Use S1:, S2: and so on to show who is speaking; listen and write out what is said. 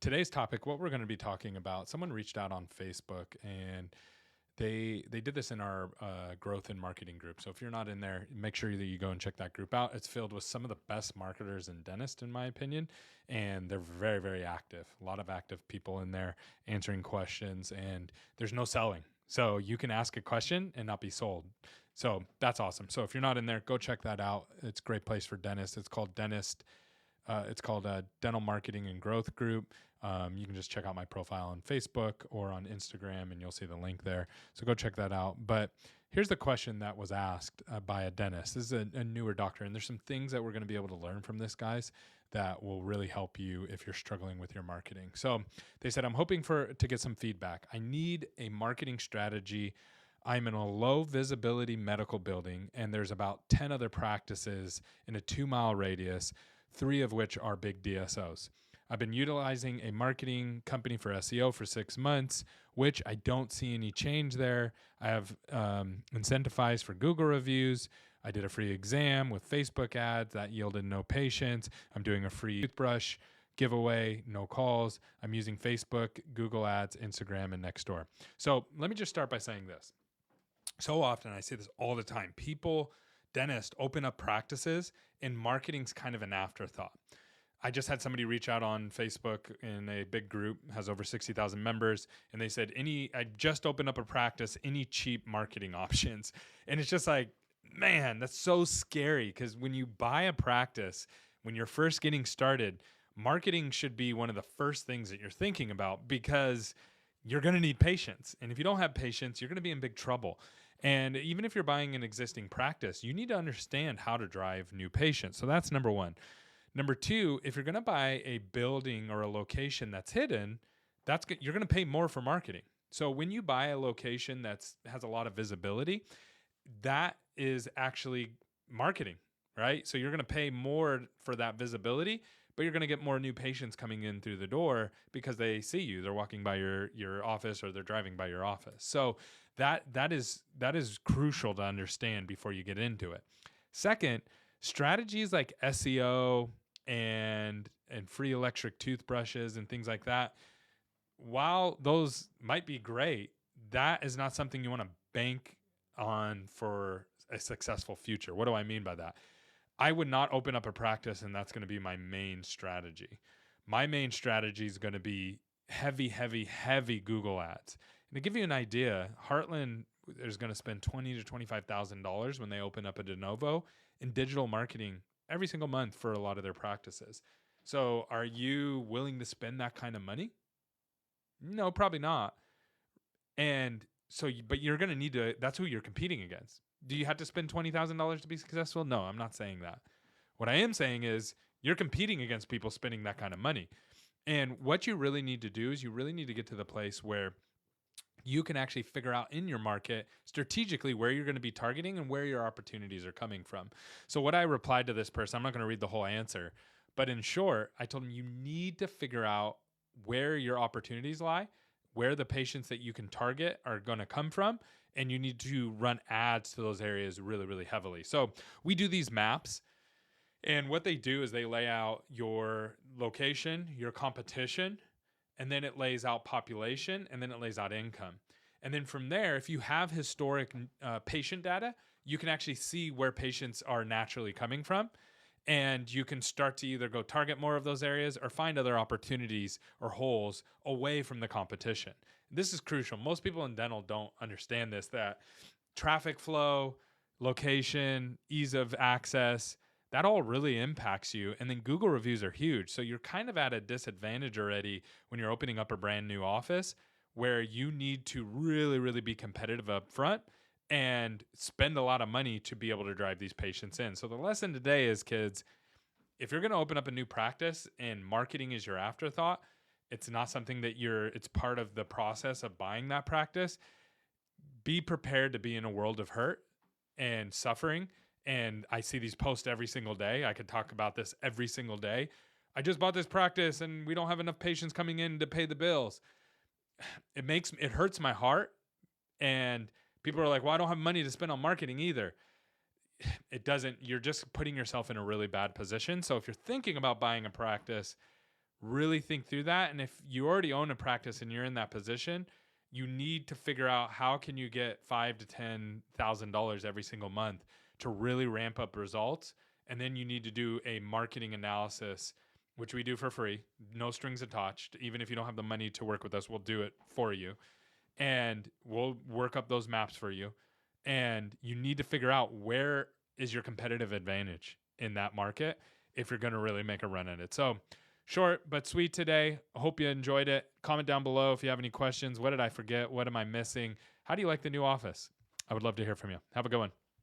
S1: Today's topic, what we're going to be talking about, someone reached out on Facebook and they did this in our growth and marketing group. So if you're not in there, make sure that you go and check that group out. It's filled with some of the best marketers and dentists, in my opinion, and they're very, very active. A lot of active people in there answering questions, and there's no selling. So you can ask a question and not be sold. So that's awesome. So if you're not in there, go check that out. It's a great place for dentists. It's called Dental Marketing and Growth Group. You can just check out my profile on Facebook or on Instagram, and you'll see the link there. So go check that out. But here's the question that was asked by a dentist. This is a newer doctor, and there's some things that we're going to be able to learn from this, guys, that will really help you if you're struggling with your marketing. So they said, I'm hoping to get some feedback. I need a marketing strategy. I'm in a low visibility medical building, and there's about 10 other practices in a 2-mile radius, 3 of which are big DSOs. I've been utilizing a marketing company for SEO for 6 months, which I don't see any change there. I have incentivized for Google reviews. I did a free exam with Facebook ads that yielded no patients. I'm doing a free toothbrush giveaway, no calls. I'm using Facebook, Google ads, Instagram, and Nextdoor. So let me just start by saying this. So often, I say this all the time, dentists open up practices and marketing's kind of an afterthought. I just had somebody reach out on Facebook in a big group, has over 60,000 members, and they said, I just opened up a practice, any cheap marketing options? And it's just like, man, that's so scary, because when you buy a practice, when you're first getting started, marketing should be one of the first things that you're thinking about, because you're going to need patience. And if you don't have patience, you're going to be in big trouble. And even if you're buying an existing practice, you need to understand how to drive new patients. So that's number one. Number two, if you're going to buy a building or a location that's hidden, you're going to pay more for marketing. So when you buy a location that has a lot of visibility, that is actually marketing, right? So you're going to pay more for that visibility, but you're going to get more new patients coming in through the door because they see you. They're walking by your office, or they're driving by your office. So that is crucial to understand before you get into it. Second, strategies like SEO and free electric toothbrushes and things like that, while those might be great, that is not something you want to bank on for a successful future. What do I mean by that? I would not open up a practice and that's going to be my main strategy. My main strategy is going to be heavy Google ads. And to give you an idea, Heartland is going to spend $20,000 to $25,000 when they open up a de novo in digital marketing every single month for a lot of their practices. So are you willing to spend that kind of money? No, probably not. And so, but you're going to need to, that's who you're competing against. Do you have to spend $20,000 to be successful? No, I'm not saying that. What I am saying is you're competing against people spending that kind of money. And what you really need to do is you really need to get to the place where you can actually figure out in your market strategically where you're going to be targeting and where your opportunities are coming from. So what I replied to this person, I'm not going to read the whole answer, but in short, I told him you need to figure out where your opportunities lie, where the patients that you can target are going to come from, and you need to run ads to those areas really, really heavily. So we do these maps, and what they do is they lay out your location, your competition, and then it lays out population, and then it lays out income. And then from there, if you have historic patient data, you can actually see where patients are naturally coming from. And you can start to either go target more of those areas or find other opportunities or holes away from the competition. This is crucial. Most people in dental don't understand this, that traffic flow, location, ease of access, that all really impacts you. And then Google reviews are huge. So you're kind of at a disadvantage already when you're opening up a brand new office, where you need to really, really be competitive up front and spend a lot of money to be able to drive these patients in. So the lesson today is, kids, if you're going to open up a new practice and marketing is your afterthought, it's not something that it's part of the process of buying that practice. Be prepared to be in a world of hurt and suffering. And I see these posts every single day. I could talk about this every single day. I just bought this practice and we don't have enough patients coming in to pay the bills. It hurts my heart. And people are like, well, I don't have money to spend on marketing either. It doesn't. You're just putting yourself in a really bad position. So if you're thinking about buying a practice, really think through that. And if you already own a practice and you're in that position, you need to figure out how can you get $5,000 to $10,000 every single month to really ramp up results. And then you need to do a marketing analysis, which we do for free, no strings attached. Even if you don't have the money to work with us, we'll do it for you. And we'll work up those maps for you. And you need to figure out where is your competitive advantage in that market if you're going to really make a run at it. So short but sweet today. I hope you enjoyed it. Comment down below if you have any questions. What did I forget? What am I missing? How do you like the new office? I would love to hear from you. Have a good one.